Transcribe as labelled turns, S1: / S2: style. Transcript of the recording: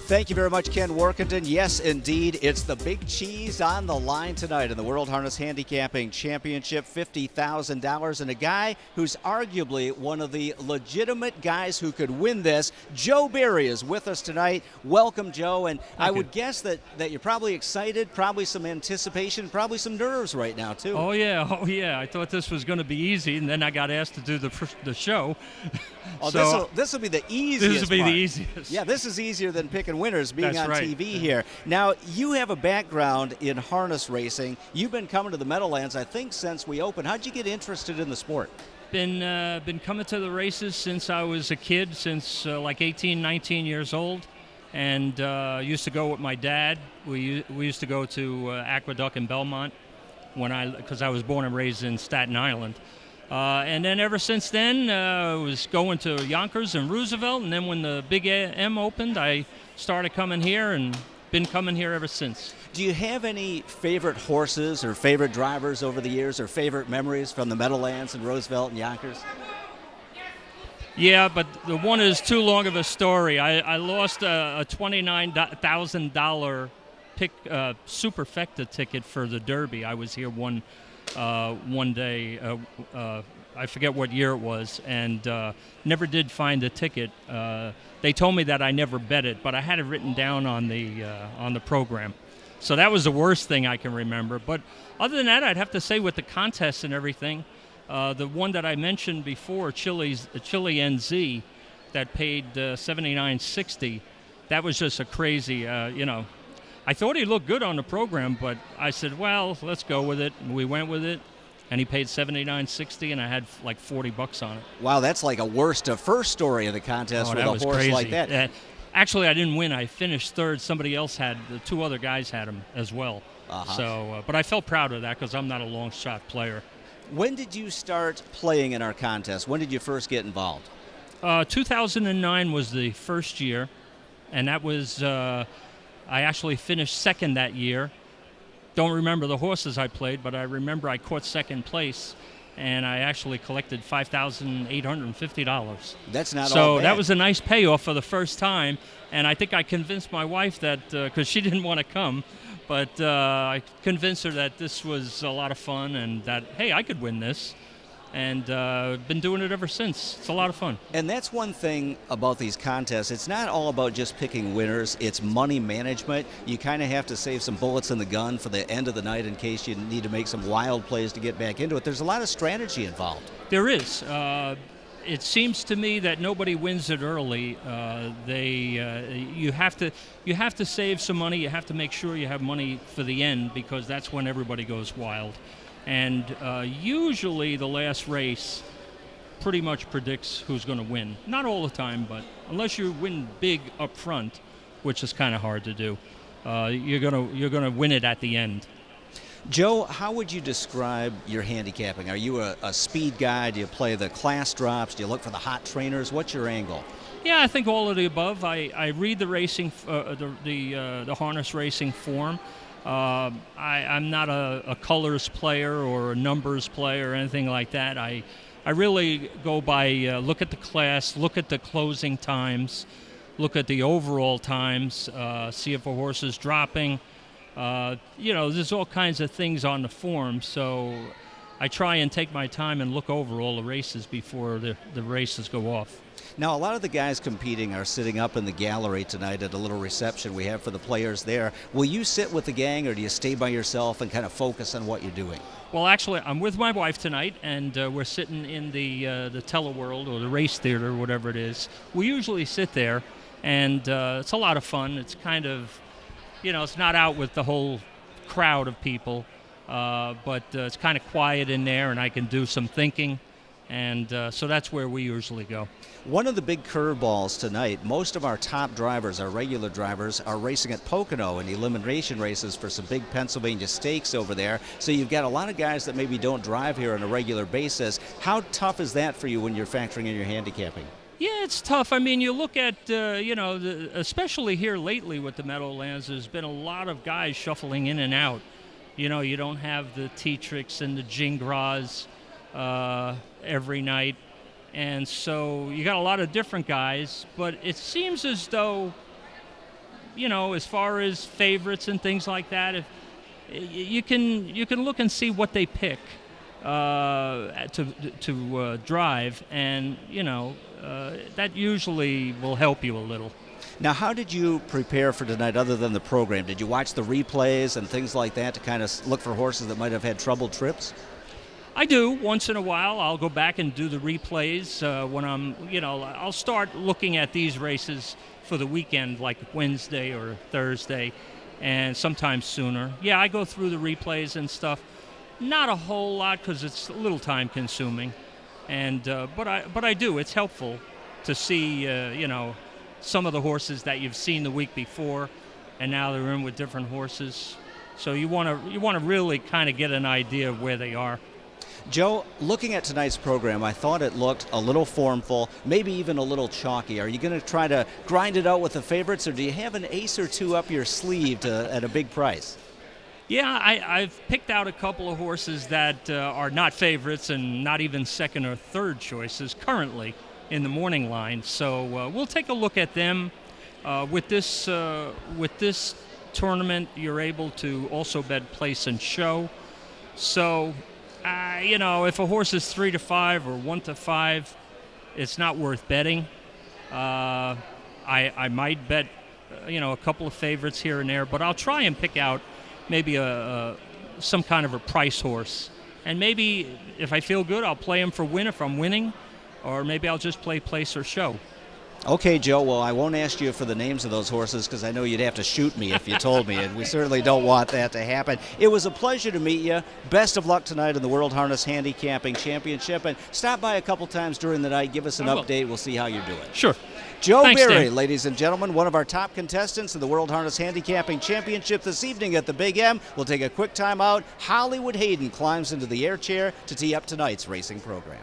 S1: Thank you very much, Ken Workington. Yes, indeed, it's the big cheese on the line tonight in the World Harness Handicapping Championship, $50,000, and a guy who's arguably one of the legitimate guys who could win this. Joe Barre is with us tonight. Welcome, Joe, and I would guess that you're probably excited, probably some anticipation, probably some nerves right now, too.
S2: Oh, yeah. I thought this was going to be easy, and then I got asked to do the show.
S1: Oh,
S2: so
S1: this will be the easiest
S2: This will be
S1: part.
S2: the easiest.
S1: Yeah, this is easier than picking winners being
S2: That's
S1: on
S2: right.
S1: TV here. Now, you have a background in harness racing. You've been coming to the Meadowlands, I think, since we opened. How'd you get interested in the sport?
S2: Been coming to the races since I was a kid, since like 18, 19 years old, and used to go with my dad. We used to go to Aqueduct in Belmont because I was born and raised in Staten Island. And then ever since then, I was going to Yonkers and Roosevelt, and then when the Big M opened, I started coming here and been coming here ever since.
S1: Do you have any favorite horses or favorite drivers over the years or favorite memories from the Meadowlands and Roosevelt and Yonkers?
S2: Yeah, but the one is too long of a story. I lost a $29,000 superfecta ticket for the Derby. I was here one day, I forget what year it was, and never did find the ticket. They told me that I never bet it, but I had it written down on the program. So that was the worst thing I can remember. But other than that, I'd have to say with the contests and everything, the one that I mentioned before, Chile NZ, that paid $79.60, that was just a crazy, I thought he looked good on the program, but I said, well, let's go with it. And we went with it, and he paid $79.60, and I had like $40 on it.
S1: Wow, that's like a worst to first story of the contest with a horse
S2: crazy.
S1: like that.
S2: Actually, I didn't win. I finished third. Somebody else the two other guys had him as well. So, but I felt proud of that because I'm not a long shot player.
S1: When did you start playing in our contest? When did you first get involved?
S2: 2009 was the first year, and that was I actually finished second that year. Don't remember the horses I played, but I remember I caught second place, and I actually collected $5,850.
S1: That's not all
S2: So
S1: bad.
S2: that was a nice payoff for the first time, and I think I convinced my wife that, because she didn't want to come, but I convinced her that this was a lot of fun and that, hey, I could win this. And been doing it ever since. It's a lot of fun.
S1: And that's one thing about these contests. It's not all about just picking winners. It's money management. You kind of have to save some bullets in the gun for the end of the night in case you need to make some wild plays to get back into it. There's a lot of strategy involved.
S2: There is. It seems to me that nobody wins it early. You have to save some money. You have to make sure you have money for the end because that's when everybody goes wild. And usually the last race pretty much predicts who's going to win. Not all the time, but unless you win big up front, which is kind of hard to do, you're gonna win it at the end.
S1: Joe, how would you describe your handicapping? Are you a speed guy? Do you play the class drops? Do you look for the hot trainers? What's your angle?
S2: Yeah, I think all of the above. I read the racing, the harness racing form. I'm not a colors player or a numbers player or anything like that. I really go by look at the class, look at the closing times, look at the overall times, see if a horse is dropping. There's all kinds of things on the form, so I try and take my time and look over all the races before the races go off.
S1: Now, a lot of the guys competing are sitting up in the gallery tonight at a little reception we have for the players there. Will you sit with the gang, or do you stay by yourself and kind of focus on what you're doing?
S2: Well, actually, I'm with my wife tonight, and we're sitting in the teleworld or the race theater, whatever it is. We usually sit there, and it's a lot of fun. It's kind of, it's not out with the whole crowd of people, but it's kind of quiet in there, and I can do some thinking. And so that's where we usually go.
S1: One of the big curveballs tonight, most of our top drivers, our regular drivers, are racing at Pocono in elimination races for some big Pennsylvania stakes over there. So you've got a lot of guys that maybe don't drive here on a regular basis. How tough is that for you when you're factoring in your handicapping?
S2: Yeah, it's tough. I mean, you look at, especially here lately with the Meadowlands, there's been a lot of guys shuffling in and out. You don't have the T-Tricks and the Gingras every night. And so you got a lot of different guys, but it seems as though as far as favorites and things like that, if you can look and see what they pick to drive, and that usually will help you a little.
S1: Now, how did you prepare for tonight other than the program? Did you watch the replays and things like that to kind of look for horses that might have had troubled trips?
S2: I do. Once in a while, I'll go back and do the replays when I'll start looking at these races for the weekend, like Wednesday or Thursday, and sometimes sooner. Yeah, I go through the replays and stuff. Not a whole lot because it's a little time consuming, and but I do. It's helpful to see some of the horses that you've seen the week before, and now they're in with different horses. So you want to really kind of get an idea of where they are.
S1: Joe, looking at tonight's program, I thought it looked a little formful, maybe even a little chalky. Are you going to try to grind it out with the favorites, or do you have an ace or two up your sleeve at a big price?
S2: Yeah, I've picked out a couple of horses that are not favorites and not even second or third choices currently in the morning line. So we'll take a look at them. With this tournament, you're able to also bet place and show. So, if a horse is 3 to 5 or 1 to 5, it's not worth betting. I might bet, a couple of favorites here and there, but I'll try and pick out maybe some kind of a price horse. And maybe if I feel good, I'll play him for win if I'm winning, or maybe I'll just play place or show.
S1: Okay, Joe, well, I won't ask you for the names of those horses because I know you'd have to shoot me if you told me, and we certainly don't want that to happen. It was a pleasure to meet you. Best of luck tonight in the World Harness Handicapping Championship, and stop by a couple times during the night, give us an update. We'll see how you're doing.
S2: Sure.
S1: Joe
S2: Thanks,
S1: Barre,
S2: Dan.
S1: ladies and gentlemen, one of our top contestants in the World Harness Handicapping Championship this evening at the Big M. We'll take a quick time out. Hollywood Hayden climbs into the air chair to tee up tonight's racing program.